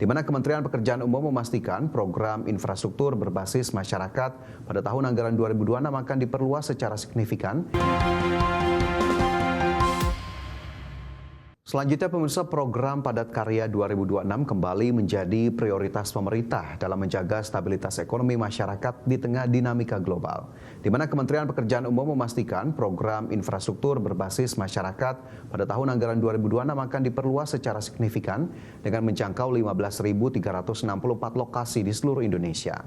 di mana Kementerian Pekerjaan Umum memastikan program infrastruktur berbasis masyarakat pada tahun anggaran 2026 akan diperluas secara signifikan. Selanjutnya, pemirsa, program Padat Karya 2026 kembali menjadi prioritas pemerintah dalam menjaga stabilitas ekonomi masyarakat di tengah dinamika global, di mana Kementerian Pekerjaan Umum memastikan program infrastruktur berbasis masyarakat pada tahun anggaran 2026 akan diperluas secara signifikan dengan menjangkau 15.364 lokasi di seluruh Indonesia.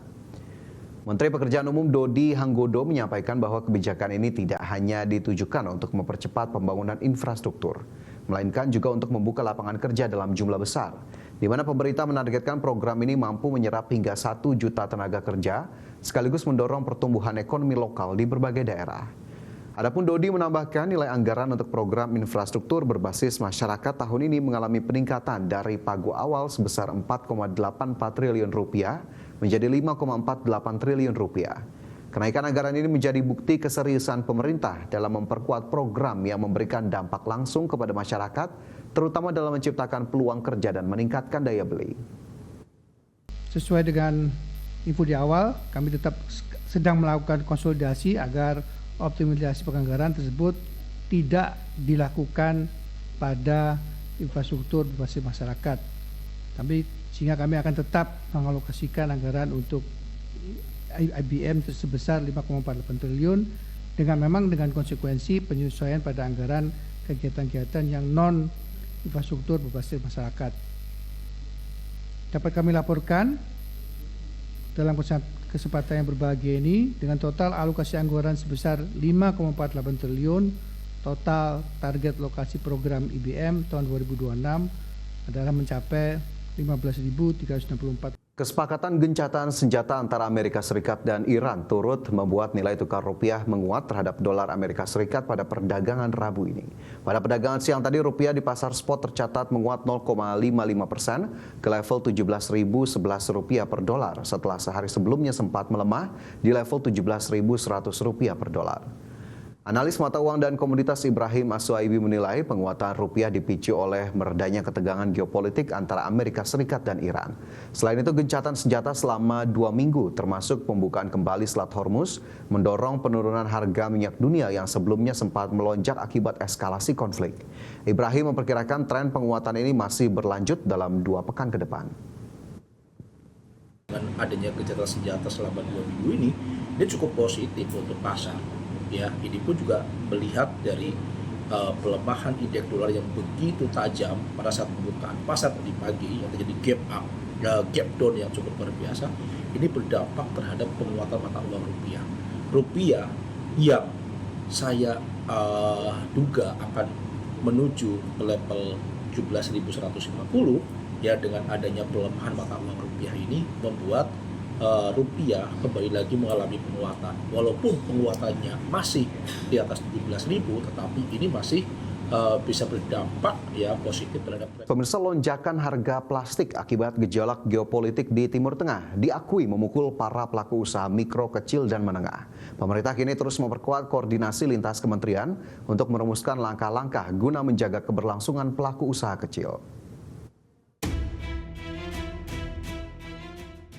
Menteri Pekerjaan Umum Dodi Hanggodo menyampaikan bahwa kebijakan ini tidak hanya ditujukan untuk mempercepat pembangunan infrastruktur, melainkan juga untuk membuka lapangan kerja dalam jumlah besar, di mana pemerintah menargetkan program ini mampu menyerap hingga 1 juta tenaga kerja, sekaligus mendorong pertumbuhan ekonomi lokal di berbagai daerah. Adapun Dodi menambahkan nilai anggaran untuk program infrastruktur berbasis masyarakat tahun ini mengalami peningkatan dari pagu awal sebesar 4,84 triliun rupiah menjadi 5,48 triliun rupiah. Kenaikan anggaran ini menjadi bukti keseriusan pemerintah dalam memperkuat program yang memberikan dampak langsung kepada masyarakat, terutama dalam menciptakan peluang kerja dan meningkatkan daya beli. Sesuai dengan info di awal, kami tetap sedang melakukan konsolidasi agar optimalisasi penganggaran tersebut tidak dilakukan pada infrastruktur berbasis masyarakat. Tapi sehingga kami akan tetap mengalokasikan anggaran untuk IBM sebesar 5,48 triliun dengan konsekuensi penyesuaian pada anggaran kegiatan-kegiatan yang non infrastruktur berbasis masyarakat. Dapat kami laporkan dalam kesempatan yang berbahagia ini dengan total alokasi anggaran sebesar 5,48 triliun, total target lokasi program IBM tahun 2026 adalah mencapai 15.364. Kesepakatan gencatan senjata antara Amerika Serikat dan Iran turut membuat nilai tukar rupiah menguat terhadap dolar Amerika Serikat pada perdagangan Rabu ini. Pada perdagangan siang tadi, rupiah di pasar spot tercatat menguat 0,55% ke level Rp17.011 per dolar setelah sehari sebelumnya sempat melemah di level Rp17.100 per dolar. Analis mata uang dan komoditas Ibrahim As-Suaibi menilai penguatan rupiah dipicu oleh meredanya ketegangan geopolitik antara Amerika Serikat dan Iran. Selain itu, gencatan senjata selama 2 minggu termasuk pembukaan kembali Selat Hormuz mendorong penurunan harga minyak dunia yang sebelumnya sempat melonjak akibat eskalasi konflik. Ibrahim memperkirakan tren penguatan ini masih berlanjut dalam 2 pekan ke depan. Dengan adanya gencatan senjata selama 2 minggu ini, dia cukup positif untuk pasar. Ya, ini pun juga melihat dari pelemahan indeks dolar yang begitu tajam pada saat pembukaan pasar tadi pagi yang terjadi gap down yang cukup luar biasa. Ini berdampak terhadap penguatan mata uang rupiah. Rupiah yang saya duga akan menuju ke level 17.150 ya, dengan adanya pelemahan mata uang rupiah ini membuat rupiah kembali lagi mengalami penguatan. Walaupun penguatannya masih di atas 17.000, tetapi ini masih bisa berdampak ya positif terhadap. Pemirsa, lonjakan harga plastik akibat gejolak geopolitik di Timur Tengah diakui memukul para pelaku usaha mikro, kecil, dan menengah. Pemerintah kini terus memperkuat koordinasi lintas kementerian untuk merumuskan langkah-langkah guna menjaga keberlangsungan pelaku usaha kecil.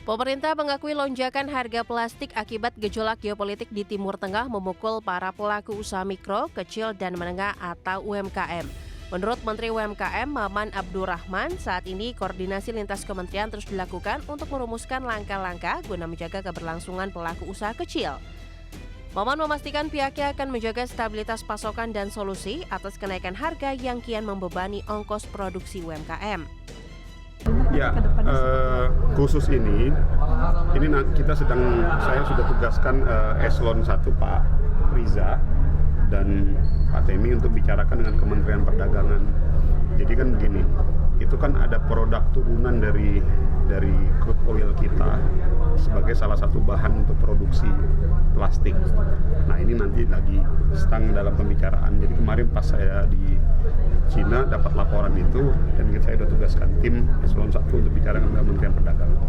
Pemerintah mengakui lonjakan harga plastik akibat gejolak geopolitik di Timur Tengah memukul para pelaku usaha mikro, kecil, dan menengah atau UMKM. Menurut Menteri UMKM Maman Abdurrahman, saat ini koordinasi lintas kementerian terus dilakukan untuk merumuskan langkah-langkah guna menjaga keberlangsungan pelaku usaha kecil. Maman memastikan pihaknya akan menjaga stabilitas pasokan dan solusi atas kenaikan harga yang kian membebani ongkos produksi UMKM. Ya, khusus ini saya sudah tugaskan Eselon 1 Pak Riza dan Pak Temi untuk bicarakan dengan Kementerian Perdagangan. Jadi kan begini, itu kan ada produk turunan dari crude oil kita sebagai salah satu bahan untuk produksi plastik. Nah, ini nanti lagi sedang dalam pembicaraan. Jadi kemarin pas saya di Cina dapat laporan itu dan saya sudah tugaskan tim Eselon 1 untuk bicara dengan Kementerian Perdagangan.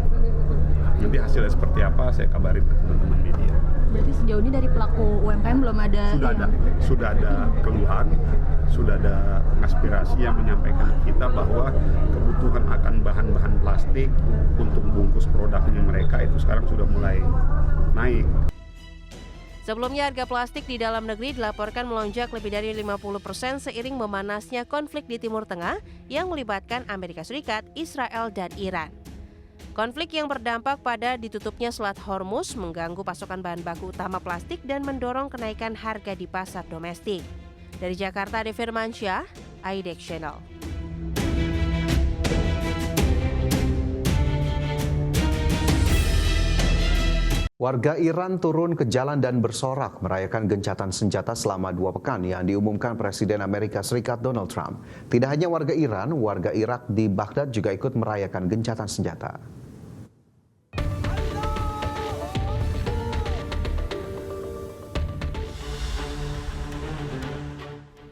Nanti hasilnya seperti apa saya kabarin ke teman-teman media. Berarti sejauh ini dari pelaku UMKM belum ada Sudah ada keluhan, sudah ada aspirasi yang menyampaikan ke kita bahwa kebutuhan akan bahan-bahan plastik untuk bungkus produknya mereka itu sekarang sudah mulai naik. Sebelumnya harga plastik di dalam negeri dilaporkan melonjak lebih dari 50% seiring memanasnya konflik di Timur Tengah yang melibatkan Amerika Serikat, Israel, dan Iran. Konflik yang berdampak pada ditutupnya Selat Hormuz mengganggu pasokan bahan baku utama plastik dan mendorong kenaikan harga di pasar domestik. Dari Jakarta, Ade Firmansyah, IDX Channel. Warga Iran turun ke jalan dan bersorak merayakan gencatan senjata selama 2 pekan yang diumumkan Presiden Amerika Serikat Donald Trump. Tidak hanya warga Iran, warga Irak di Baghdad juga ikut merayakan gencatan senjata.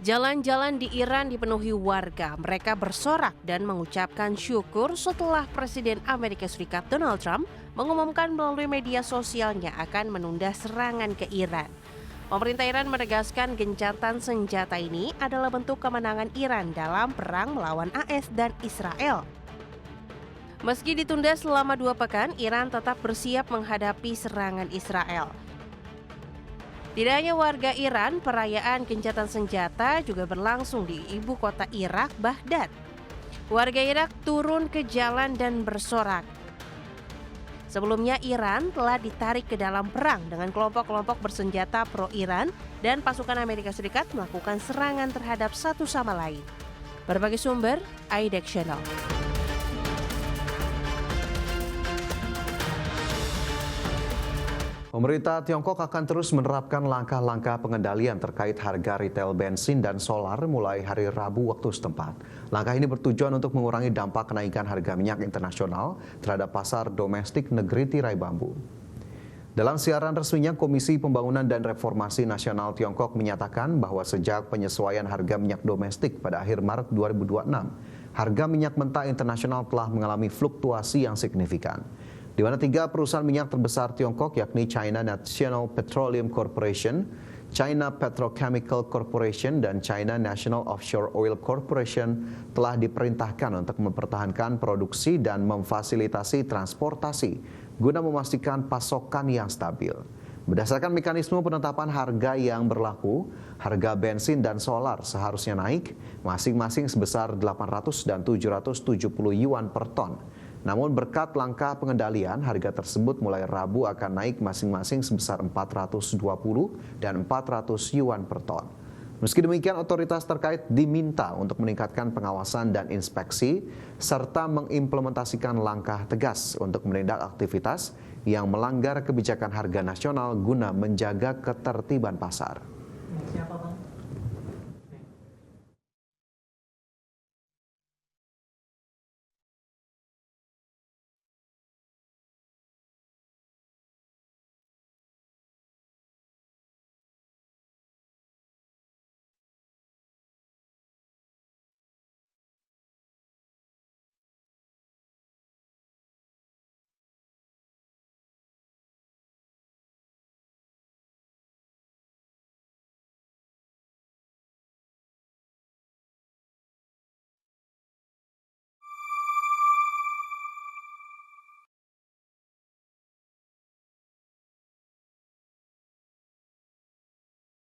Jalan-jalan di Iran dipenuhi warga. Mereka bersorak dan mengucapkan syukur setelah Presiden Amerika Serikat Donald Trump mengumumkan melalui media sosialnya akan menunda serangan ke Iran. Pemerintah Iran menegaskan gencatan senjata ini adalah bentuk kemenangan Iran dalam perang melawan AS dan Israel. Meski ditunda selama 2 pekan, Iran tetap bersiap menghadapi serangan Israel. Tidak hanya warga Iran, perayaan gencatan senjata juga berlangsung di ibu kota Irak, Baghdad. Warga Irak turun ke jalan dan bersorak. Sebelumnya Iran telah ditarik ke dalam perang dengan kelompok-kelompok bersenjata pro-Iran dan pasukan Amerika Serikat melakukan serangan terhadap satu sama lain. Berbagai sumber, IDX Channel. Pemerintah Tiongkok akan terus menerapkan langkah-langkah pengendalian terkait harga retail bensin dan solar mulai hari Rabu waktu setempat. Langkah ini bertujuan untuk mengurangi dampak kenaikan harga minyak internasional terhadap pasar domestik negeri tirai bambu. Dalam siaran resminya, Komisi Pembangunan dan Reformasi Nasional Tiongkok menyatakan bahwa sejak penyesuaian harga minyak domestik pada akhir Maret 2026, harga minyak mentah internasional telah mengalami fluktuasi yang signifikan, di mana 3 perusahaan minyak terbesar Tiongkok yakni China National Petroleum Corporation, China Petrochemical Corporation, dan China National Offshore Oil Corporation telah diperintahkan untuk mempertahankan produksi dan memfasilitasi transportasi guna memastikan pasokan yang stabil. Berdasarkan mekanisme penetapan harga yang berlaku, harga bensin dan solar seharusnya naik masing-masing sebesar 800 dan 770 yuan per ton. Namun berkat langkah pengendalian, harga tersebut mulai Rabu akan naik masing-masing sebesar 420 dan 400 yuan per ton. Meski demikian, otoritas terkait diminta untuk meningkatkan pengawasan dan inspeksi serta mengimplementasikan langkah tegas untuk menindak aktivitas yang melanggar kebijakan harga nasional guna menjaga ketertiban pasar.